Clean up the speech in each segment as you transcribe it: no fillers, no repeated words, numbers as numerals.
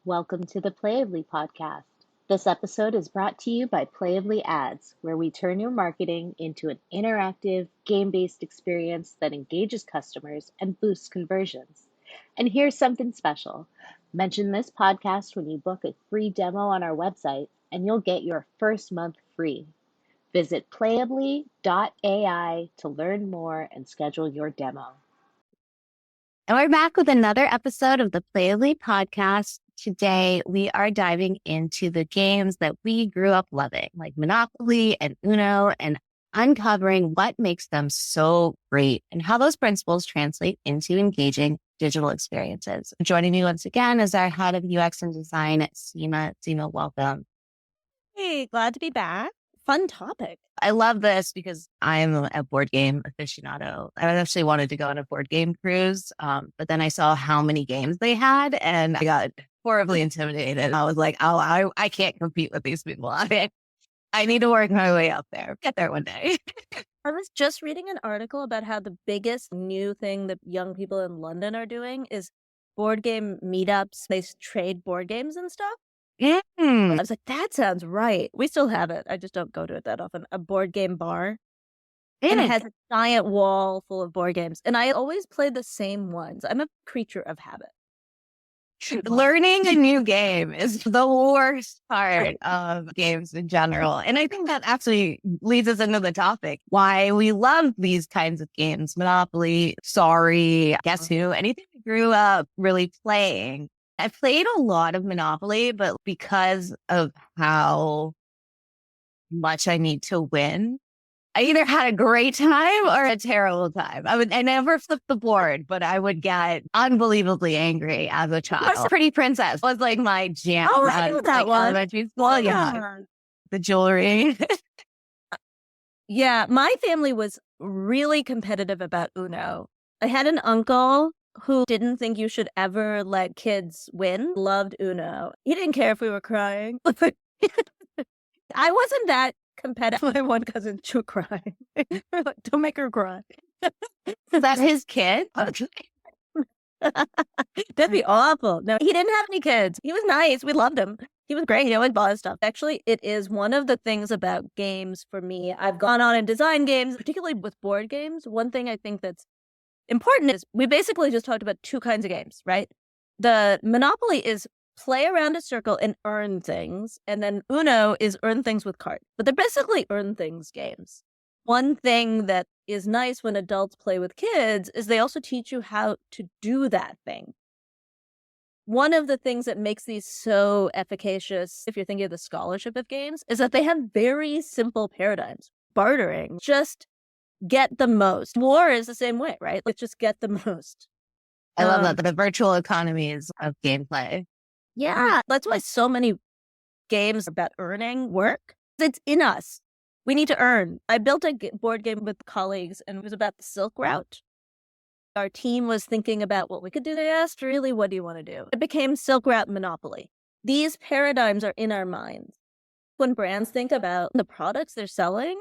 Welcome to the PlayAbly podcast. This episode is brought to you by PlayAbly Ads, where we turn your marketing into an interactive, game-based experience that engages customers and boosts conversions. And here's something special. Mention this podcast when you book a free demo on our website, and you'll get your first month free. Visit playably.ai to learn more and schedule your demo. And we're back with another episode of the PlayAbly podcast. Today, we are diving into the games that we grew up loving, like Monopoly and Uno, and uncovering what makes them so great and how those principles translate into engaging digital experiences. Joining me once again is our head of UX and design, Seema. Seema, welcome. Hey, glad to be back. Fun topic. I love this because I'm a board game aficionado. I actually wanted to go on a board game cruise, but then I saw how many games they had and I got horribly intimidated. I was like, oh, I can't compete with these people. I need to work my way up there. Get there one day. I was just reading an article about how the biggest new thing that young people in London are doing is board game meetups. They trade board games and stuff. I was like, that sounds right. We still have it. I just don't go to it that often. A board game bar. And it has a giant wall full of board games. And I always play the same ones. I'm a creature of habit. Learning a new game is the worst part of games in general. And I think that actually leads us into the topic, why we love these kinds of games. Monopoly, Sorry, Guess Who, anything we grew up really playing. I played a lot of Monopoly, but because of how much I need to win, I either had a great time or a terrible time. I never flipped the board, but I would get unbelievably angry as a child. Pretty Princess was like my jam. Oh, I know that one. Elementary school, yeah. The jewelry. Yeah, my family was really competitive about Uno. I had an uncle who didn't think you should ever let kids win, loved Uno. He didn't care if we were crying. I wasn't that competitive. My one cousin, she would cry. Don't make her cry. Is that his kid? That'd be awful. No, he didn't have any kids. He was nice. We loved him. He was great. He always bought us stuff. Actually, it is one of the things about games for me. I've gone on and designed games, particularly with board games. One thing I think that's important is we basically just talked about two kinds of games, right? The Monopoly is play around a circle and earn things. And then Uno is earn things with cards. But they're basically earn things games. One thing that is nice when adults play with kids is they also teach you how to do that thing. One of the things that makes these so efficacious, if you're thinking of the scholarship of games, is that they have very simple paradigms. Bartering, just get the most. War is the same way, right? Let's just get the most. I love that. The virtual economies of gameplay. Yeah. That's why so many games about earning work. It's in us. We need to earn. I built a board game with colleagues and it was about the Silk Route. Our team was thinking about what we could do. They asked, really, what do you want to do? It became Silk Route Monopoly. These paradigms are in our minds. When brands think about the products they're selling,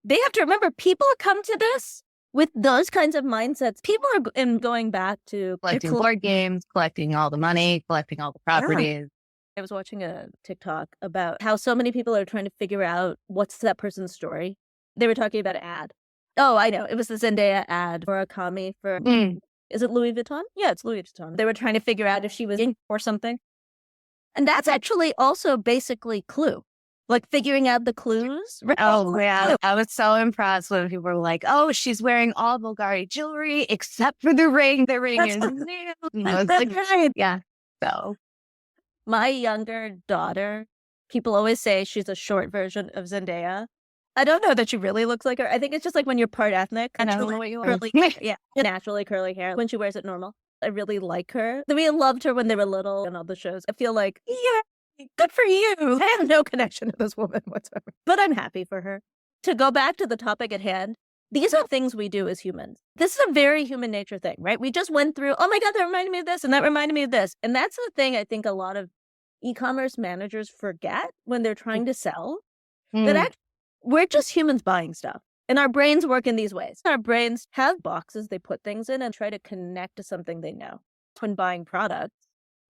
they have to remember people come to this with those kinds of mindsets. People are going back to collecting board games, collecting all the money, collecting all the properties. Yeah. I was watching a TikTok about how so many people are trying to figure out what's that person's story. They were talking about an ad. Oh, I know. It was the Zendaya ad for a Akami for, is it Louis Vuitton? Yeah, it's Louis Vuitton. They were trying to figure out if she was in or something. And that's actually also basically Clue. Like figuring out the clues. Oh, yeah. I was so impressed when people were like, oh, she's wearing all Bulgari jewelry except for the ring. The ring is new. I was like, right. Yeah. So my younger daughter, people always say she's a short version of Zendaya. I don't know that she really looks like her. I think it's just like when you're part ethnic. I don't know what you are. Yeah, naturally curly hair. When she wears it normal. I really like her. We loved her when they were little and all the shows. I feel like, yeah. Good for you. I have no connection to this woman whatsoever. But I'm happy for her. To go back to the topic at hand, these are things we do as humans. This is a very human nature thing, right? We just went through, oh my God, that reminded me of this and that reminded me of this. And that's the thing I think a lot of e-commerce managers forget when they're trying to sell. That actually, we're just humans buying stuff. And our brains work in these ways. Our brains have boxes they put things in and try to connect to something they know. When buying products,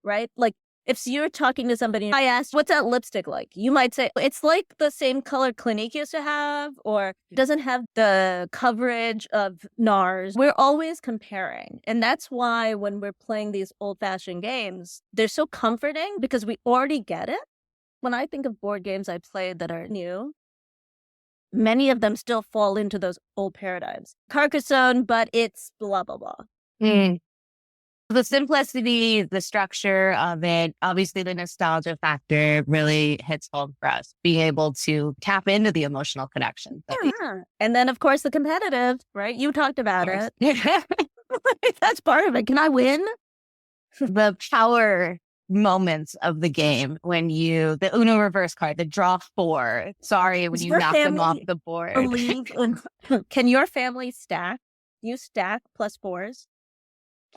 right? Like, If you're talking to somebody, I asked, what's that lipstick like? You might say, it's like the same color Clinique used to have, or doesn't have the coverage of NARS. We're always comparing. And that's why when we're playing these old-fashioned games, they're so comforting because we already get it. When I think of board games I played that are new, many of them still fall into those old paradigms. Carcassonne, but it's blah, blah, blah. Mm. The simplicity, the structure of it, obviously the nostalgia factor really hits home for us, being able to tap into the emotional connection. Yeah. And then, of course, the competitive, right? You talked about it. That's part of it. Can I win? The power moments of the game when the Uno reverse card, the draw 4. Sorry, when you knock them off the board. Can your family stack? You stack +4s?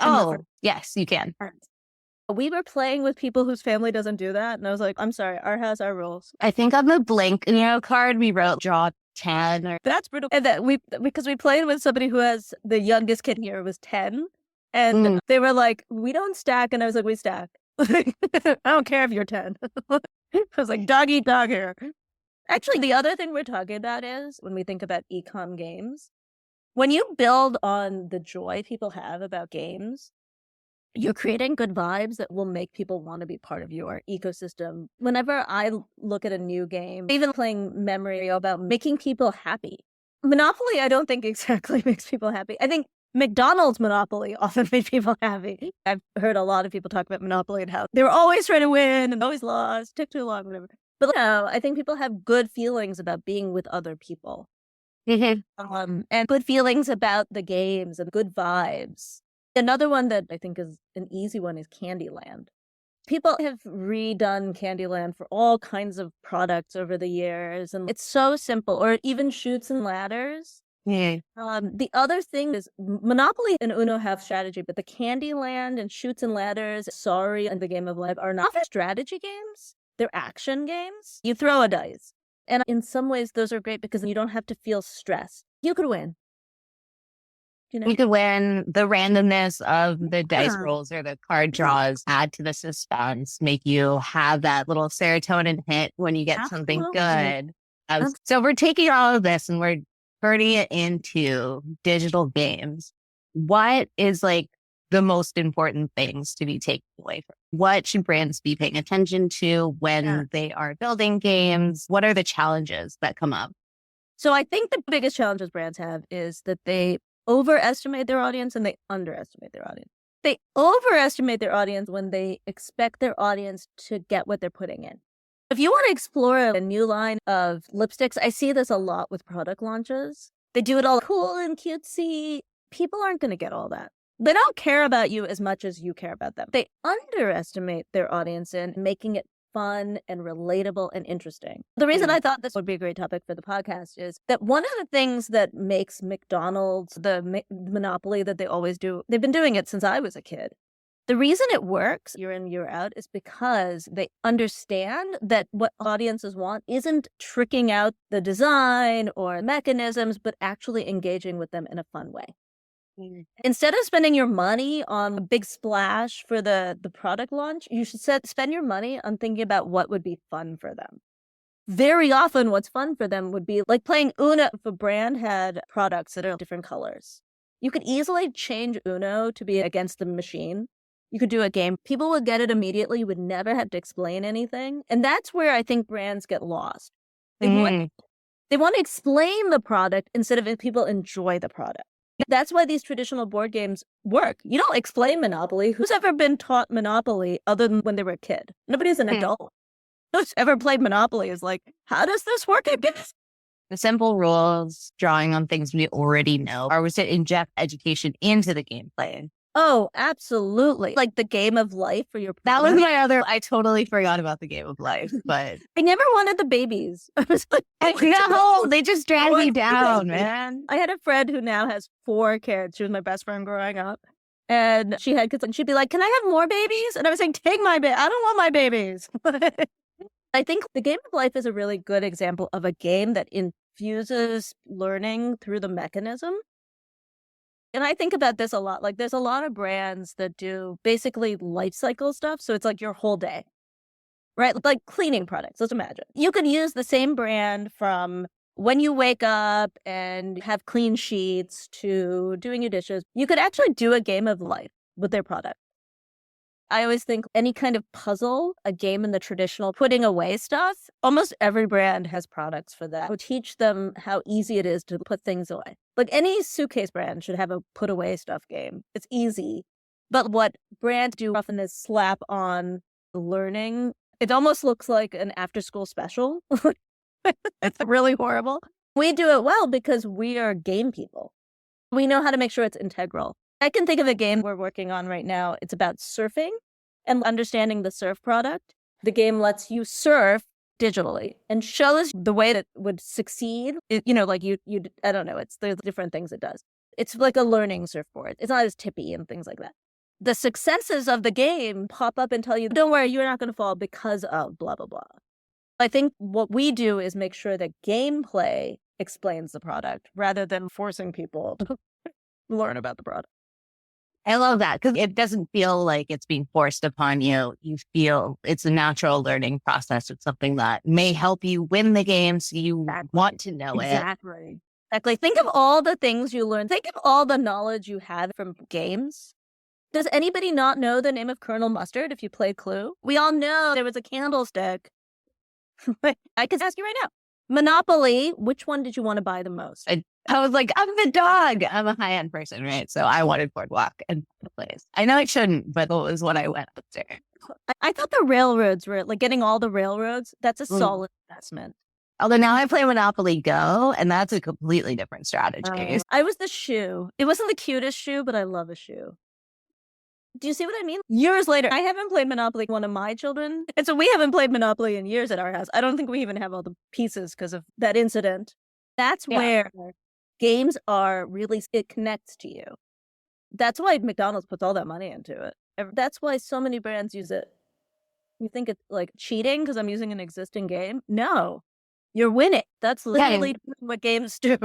Oh, yes, you can. We were playing with people whose family doesn't do that. And I was like, I'm sorry, our house, our rules. I think on the Blink, card, we wrote draw 10. That's brutal. And that because we played with somebody who has the youngest kid here was 10. And they were like, we don't stack. And I was like, we stack. I don't care if you're 10. I was like, dog eat dog here. Actually, the other thing we're talking about is when we think about e-com games, when you build on the joy people have about games, you're creating good vibes that will make people want to be part of your ecosystem. Whenever I look at a new game, even playing memory about making people happy. Monopoly, I don't think exactly makes people happy. I think McDonald's Monopoly often made people happy. I've heard a lot of people talk about Monopoly and how they were always trying to win and always lost, took too long, whatever. But I think people have good feelings about being with other people. And good feelings about the games and good vibes. Another one that I think is an easy one is Candyland. People have redone Candyland for all kinds of products over the years, and it's so simple. Or even Chutes and Ladders. The other thing is Monopoly and Uno have strategy, but the Candyland and Chutes and Ladders, Sorry, and the Game of Life are not strategy games. They're action games. You throw a dice. And in some ways, those are great because you don't have to feel stressed. You could win. You could win. The randomness of the dice rolls or the card draws add to the suspense, make you have that little serotonin hit when you get something good. So we're taking all of this and we're turning it into digital games. What is the most important things to be taken away from? What should brands be paying attention to when they are building games? What are the challenges that come up? So I think the biggest challenges brands have is that they overestimate their audience and they underestimate their audience. They overestimate their audience when they expect their audience to get what they're putting in. If you want to explore a new line of lipsticks, I see this a lot with product launches. They do it all cool and cutesy. People aren't going to get all that. They don't care about you as much as you care about them. They underestimate their audience in making it fun and relatable and interesting. The reason I thought this would be a great topic for the podcast is that one of the things that makes McDonald's the monopoly that they always do, they've been doing it since I was a kid. The reason it works year in, year out is because they understand that what audiences want isn't tricking out the design or mechanisms, but actually engaging with them in a fun way. Instead of spending your money on a big splash for the product launch, you should spend your money on thinking about what would be fun for them. Very often what's fun for them would be like playing Uno. If a brand had products that are different colors, you could easily change Uno to be against the machine. You could do a game. People would get it immediately. You would never have to explain anything. And that's where I think brands get lost. They want to explain the product instead of people enjoy the product. That's why these traditional board games work. You don't explain Monopoly. Who's ever been taught Monopoly other than when they were a kid? Nobody's an adult. Who's ever played Monopoly is like, how does this work? The simple rules, drawing on things we already know, or was it inject education into the gameplay? Oh, absolutely. Like the Game of Life for your That was my other, I totally forgot about the Game of Life, but I never wanted the babies. I was like, no, they just drag me down, man. I had a friend who now has 4 kids. She was my best friend growing up. And she had kids and she'd be like, can I have more babies? And I was saying, take my baby. I don't want my babies. I think the Game of Life is a really good example of a game that infuses learning through the mechanism. And I think about this a lot. Like there's a lot of brands that do basically life cycle stuff. So it's like your whole day, right? Like cleaning products. Let's imagine. You could use the same brand from when you wake up and have clean sheets to doing your dishes. You could actually do a game of life with their product. I always think any kind of puzzle, a game in the traditional putting away stuff, almost every brand has products for that. We'll teach them how easy it is to put things away. Like any suitcase brand should have a put away stuff game. It's easy. But what brands do often is slap on learning. It almost looks like an after school special. It's really horrible. We do it well because we are game people. We know how to make sure it's integral. I can think of a game we're working on right now. It's about surfing and understanding the surf product. The game lets you surf digitally and shows the way that would succeed. Like you, I don't know. There's different things it does. It's like a learning surfboard. It's not as tippy and things like that. The successes of the game pop up and tell you, don't worry, you're not going to fall because of blah, blah, blah. I think what we do is make sure that gameplay explains the product rather than forcing people to learn about the product. I love that because it doesn't feel like it's being forced upon you. You feel it's a natural learning process. It's something that may help you win the game, so you want to know it. Exactly. Think of all the things you learn. Think of all the knowledge you have from games. Does anybody not know the name of Colonel Mustard if you play Clue? We all know there was a candlestick. I could ask you right now. Monopoly, which one did you want to buy the most? I was like, I'm the dog. I'm a high-end person, right? So I wanted Boardwalk and Place. I know it shouldn't, but that was what I went after. I thought the railroads were like getting all the railroads. That's a solid investment. Although now I play Monopoly Go, and that's a completely different strategy. I was the shoe. It wasn't the cutest shoe, but I love a shoe. Do you see what I mean? Years later, I haven't played Monopoly with one of my children. And so we haven't played Monopoly in years at our house. I don't think we even have all the pieces because of that incident. That's where games are really, it connects to you. That's why McDonald's puts all that money into it. That's why so many brands use it. You think it's like cheating because I'm using an existing game? No, you're winning. That's literally what games do.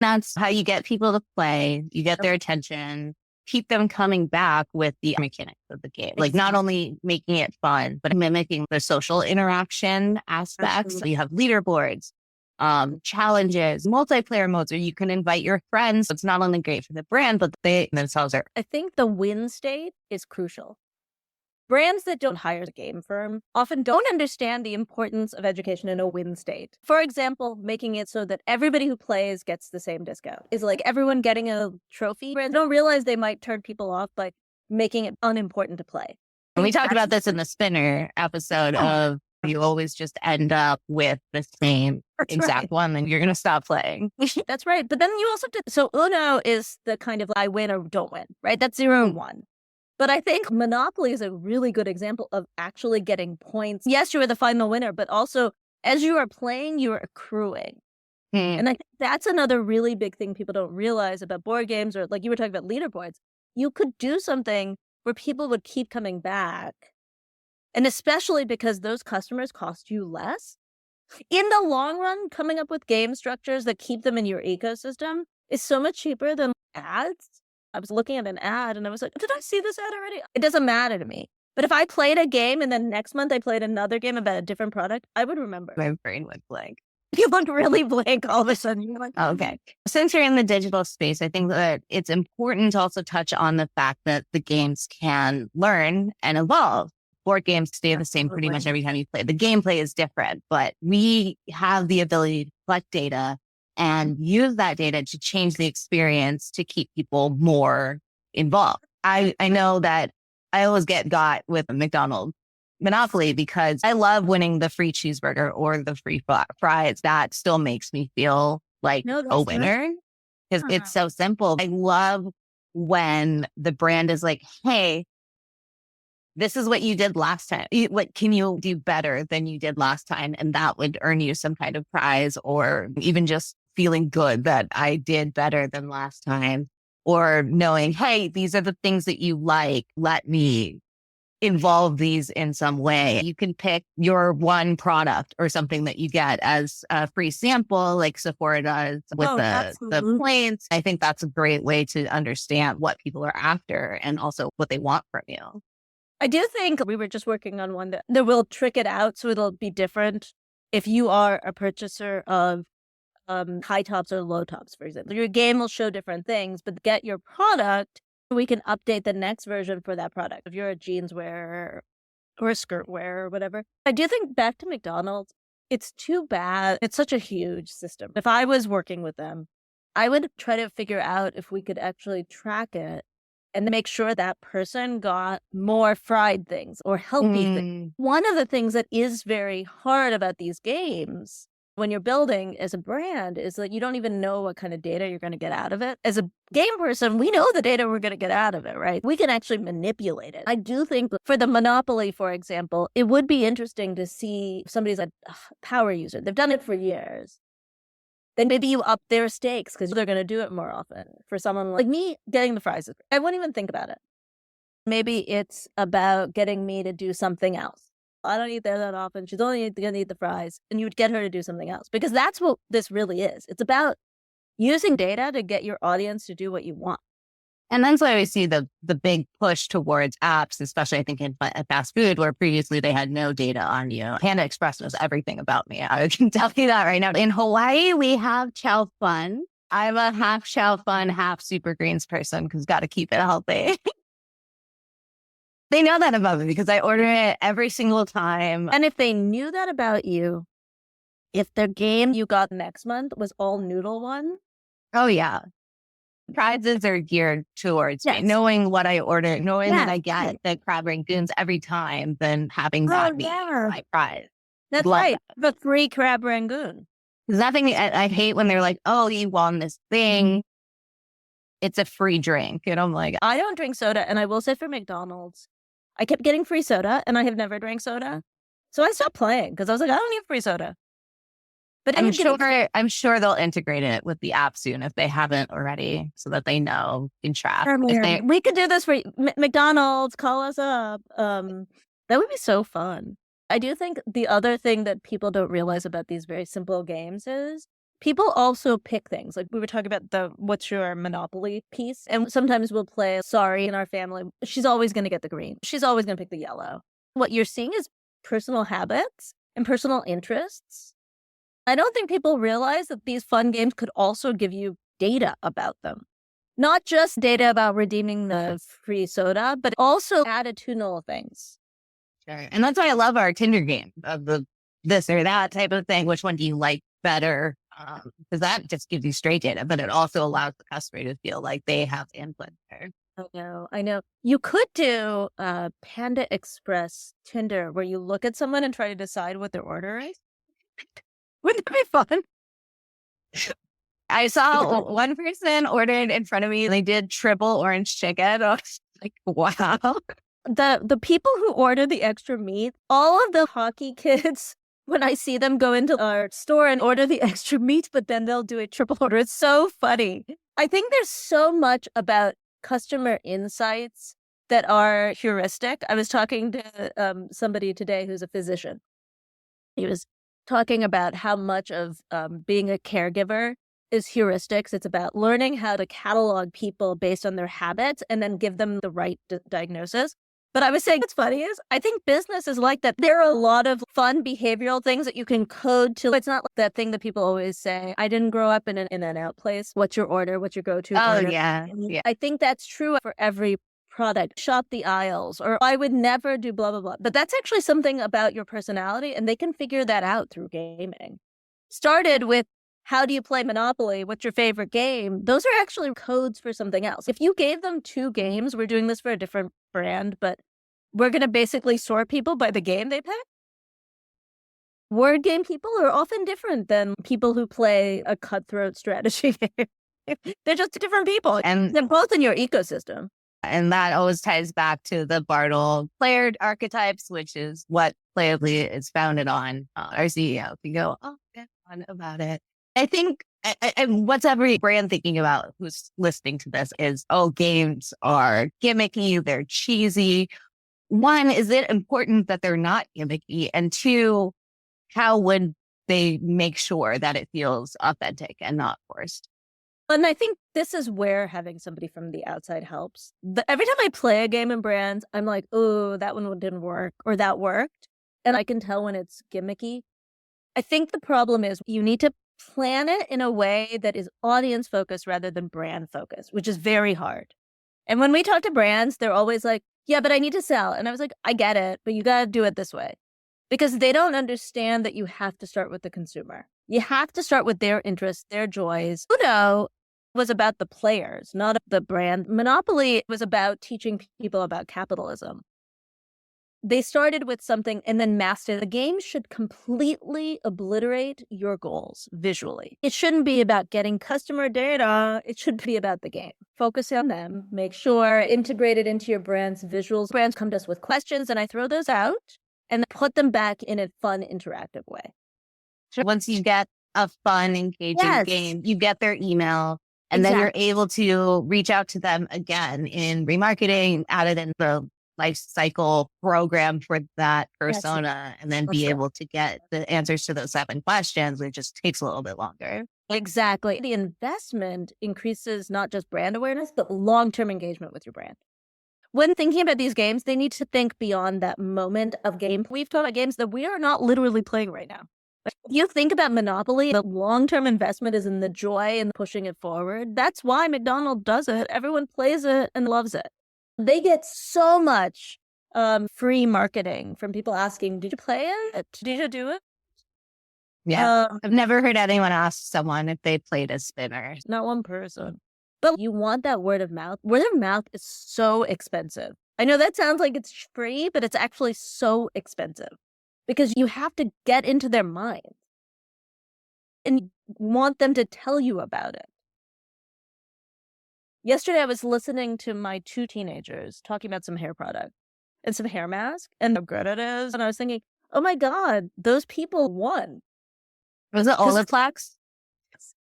That's how you get people to play. You get their attention. Keep them coming back with the mechanics of the game. Like not only making it fun, but mimicking the social interaction aspects. So you have leaderboards, challenges, multiplayer modes where you can invite your friends. It's not only great for the brand, but they themselves are. I think the win state is crucial. Brands that don't hire a game firm often don't understand the importance of education in a win state. For example, making it so that everybody who plays gets the same discount. Is like everyone getting a trophy. Brands don't realize they might turn people off by making it unimportant to play. And we talked about this in the Spinner episode of you always just end up with the same exact one, and you're going to stop playing. That's right. But then you also did. So Uno is the kind of I win or don't win, right? That's 0 and 1. But I think Monopoly is a really good example of actually getting points. Yes, you are the final winner, but also as you are playing, you are accruing. And I think that's another really big thing people don't realize about board games, or like you were talking about leaderboards. You could do something where people would keep coming back. And especially because those customers cost you less. In the long run, coming up with game structures that keep them in your ecosystem is so much cheaper than ads. I was looking at an ad and I was like, did I see this ad already? It doesn't matter to me. But if I played a game and then next month I played another game about a different product, I would remember. My brain went blank. You look really blank all of a sudden. You're like, okay. Since you're in the digital space, I think that it's important to also touch on the fact that the games can learn and evolve. Board games stay the same pretty much every time you play. The gameplay is different, but we have the ability to collect data and use that data to change the experience to keep people more involved. I know that I always got with McDonald's Monopoly because I love winning the free cheeseburger or the free fries. That still makes me feel like a winner because it's so simple. I love when the brand is like, hey, this is what you did last time. What can you do better than you did last time? And that would earn you some kind of prize, or even just feeling good that I did better than last time, or knowing, hey, these are the things that you like. Let me involve these in some way. You can pick your one product or something that you get as a free sample, like Sephora does with the points. I think that's a great way to understand what people are after and also what they want from you. I do think we were just working on one that will trick it out so it'll be different if you are a purchaser of high tops or low tops, for example. Your game will show different things, but get your product, we can update the next version for that product. If you're a jeans wearer or a skirt wearer or whatever. I do think back to McDonald's, it's too bad. It's such a huge system. If I was working with them, I would try to figure out if we could actually track it and make sure that person got more fried things or healthy things. One of the things that is very hard about these games when you're building as a brand is that you don't even know what kind of data you're going to get out of it. As a game person, we know the data we're going to get out of it, right? We can actually manipulate it. I do think for the Monopoly, for example, it would be interesting to see if somebody's a power user. They've done it for years. Then maybe you up their stakes because they're going to do it more often. For someone like me, getting the fries, I wouldn't even think about it. Maybe it's about getting me to do something else. I don't eat there that often. She's only going to eat the fries. And you would get her to do something else because that's what this really is. It's about using data to get your audience to do what you want. And that's why we see the big push towards apps, especially I think in fast food, where previously they had no data on you. Panda Express knows everything about me. I can tell you that right now. In Hawaii, we have Chow Fun. I'm a half Chow Fun, half Super Greens person because got to keep it healthy. They know that about me because I order it every single time. And if they knew that about you, if the game you got next month was all noodle one. Oh, yeah. Prizes are geared towards me, knowing what I order, knowing that I get the crab rangoons every time, then having that be my prize. That's right. The free crab rangoon. Nothing. I hate when they're like, oh, you won this thing. It's a free drink. And I'm like, I don't drink soda. And I will say for McDonald's, I kept getting free soda and I have never drank soda. So I stopped playing because I was like, I don't need free soda. But I'm sure they'll integrate it with the app soon if they haven't already, so that they know in track. We could do this for McDonald's. Call us up. That would be so fun. I do think the other thing that people don't realize about these very simple games is people also pick things. Like we were talking about the what's your Monopoly piece. And sometimes we'll play Sorry in our family. She's always going to get the green. She's always going to pick the yellow. What you're seeing is personal habits and personal interests. I don't think people realize that these fun games could also give you data about them. Not just data about redeeming the free soda, but also attitudinal things. Sure. And that's why I love our Tinder game of the this or that type of thing. Which one do you like better? Because that just gives you straight data, but it also allows the customer to feel like they have input there. I know. You could do Panda Express Tinder where you look at someone and try to decide what their order is. Wouldn't that be fun? I saw one person ordered in front of me. They did triple orange chicken. I was like, wow. The people who order the extra meat, all of the hockey kids, when I see them go into our store and order the extra meat, but then they'll do a triple order. It's so funny. I think there's so much about customer insights that are heuristic. I was talking to somebody today who's a physician. He was talking about how much of being a caregiver is heuristics. It's about learning how to catalog people based on their habits and then give them the right diagnosis. But I was saying what's funny is I think business is like that. There are a lot of fun behavioral things that you can code to. It's not like that thing that people always say, I didn't grow up in an in-and-out place. What's your order? What's your go-to order? Yeah. I think that's true for every product. Shop the aisles, or I would never do blah, blah, blah. But that's actually something about your personality, and they can figure that out through gaming. Started with, how do you play Monopoly? What's your favorite game? Those are actually codes for something else. If you gave them 2 games, we're doing this for a different brand, but we're going to basically sort people by the game they pick. Word game people are often different than people who play a cutthroat strategy game. They're just different people, and they're both in your ecosystem. And that always ties back to the Bartle player archetypes, which is what PlayAbly is founded on. Our CEO can go, fun about it. I think, and what's every brand thinking about who's listening to this is, games are gimmicky, they're cheesy. one, is it important that they're not gimmicky? And two, how would they make sure that it feels authentic and not forced? And I think this is where having somebody from the outside helps. Every time I play a game in brands, I'm like, oh, that one didn't work or that worked. And I can tell when it's gimmicky. I think the problem is you need to plan it in a way that is audience focused rather than brand focused, which is very hard. And when we talk to brands, they're always like, yeah, but I need to sell. And I was like, I get it, but you got to do it this way. Because they don't understand that you have to start with the consumer. You have to start with their interests, their joys. Uno was about the players, not the brand. Monopoly was about teaching people about capitalism. They started with something and then mastered. The game should completely obliterate your goals visually. It shouldn't be about getting customer data. It should be about the game. Focus on them. Make sure integrate it into your brand's visuals. Brands come to us with questions and I throw those out and put them back in a fun, interactive way. Once you get a fun, engaging game, you get their email, and then you're able to reach out to them again in remarketing, add it in the life cycle program for that persona, and then be able to get the answers to those 7 questions. It just takes a little bit longer. Exactly. The investment increases not just brand awareness, but long-term engagement with your brand. When thinking about these games, they need to think beyond that moment of game. We've talked about games that we are not literally playing right now. If you think about Monopoly, the long-term investment is in the joy and pushing it forward. That's why McDonald's does it. Everyone plays it and loves it. They get so much free marketing from people asking, did you play it? Did you do it? Yeah. I've never heard anyone ask someone if they played a spinner. Not one person. But you want that word of mouth. Word of mouth is so expensive. I know that sounds like it's free, but it's actually so expensive because you have to get into their mind and you want them to tell you about it. Yesterday, I was listening to my 2 teenagers talking about some hair product and some hair mask and how good it is. And I was thinking, oh my God, those people won. Was it Olaplex?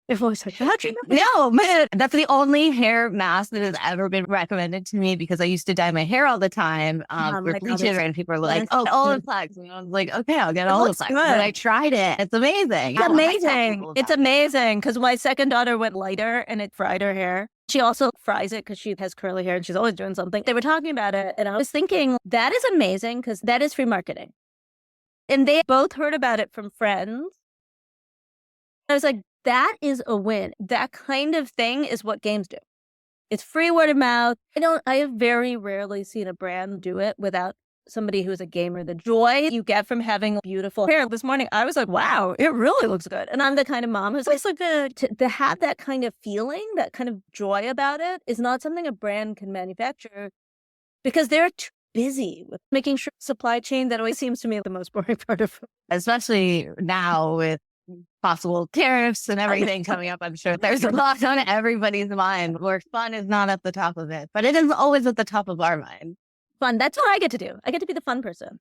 If I was like, how'd you know? No, man, that's the only hair mask that has ever been recommended to me because I used to dye my hair all the time. For bleaching, and people are like, oh, Olaplex. And I was like, okay, I'll get Olaplex. But I tried it. It's amazing. It's amazing. It's amazing because my second daughter went lighter and it fried her hair. She also fries it because she has curly hair and she's always doing something. They were talking about it and I was thinking, that is amazing because that is free marketing. And they both heard about it from friends. I was like, that is a win. That kind of thing is what games do. It's free word of mouth. I have very rarely seen a brand do it without somebody who's a gamer. The joy you get from having beautiful hair. This morning, I was like, wow, it really looks good. And I'm the kind of mom who's always like, to have that kind of feeling, that kind of joy about it is not something a brand can manufacture because they're too busy with making sure supply chain. That always seems to me the most boring part of it. Especially now with possible tariffs and everything coming up. I'm sure there's a lot on everybody's mind where fun is not at the top of it, but it is always at the top of our mind. Fun. That's what I get to do. I get to be the fun person.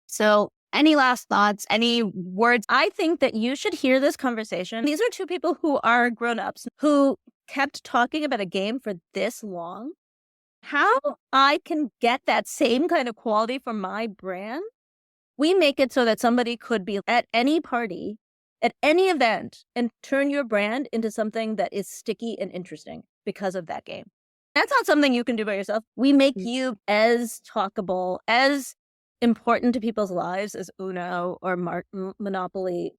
So any last thoughts, any words? I think that you should hear this conversation. These are 2 people who are grown-ups who kept talking about a game for this long. How I can get that same kind of quality from my brand. We make it so that somebody could be at any party, at any event, and turn your brand into something that is sticky and interesting because of that game. That's not something you can do by yourself. We make you as talkable, as important to people's lives as Uno or Monopoly.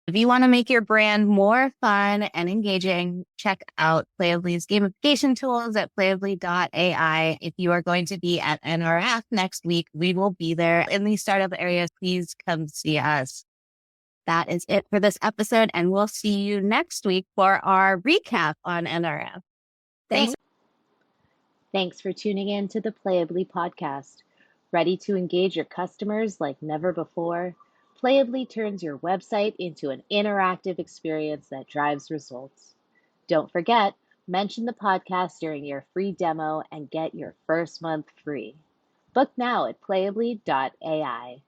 If you want to make your brand more fun and engaging, check out PlayAbly's gamification tools at playably.ai. If you are going to be at NRF next week, we will be there in the startup areas. Please come see us. That is it for this episode, and we'll see you next week for our recap on NRF. Thanks for tuning in to the PlayAbly podcast. Ready to engage your customers like never before? PlayAbly turns your website into an interactive experience that drives results. Don't forget, mention the podcast during your free demo and get your first month free. Book now at playably.ai.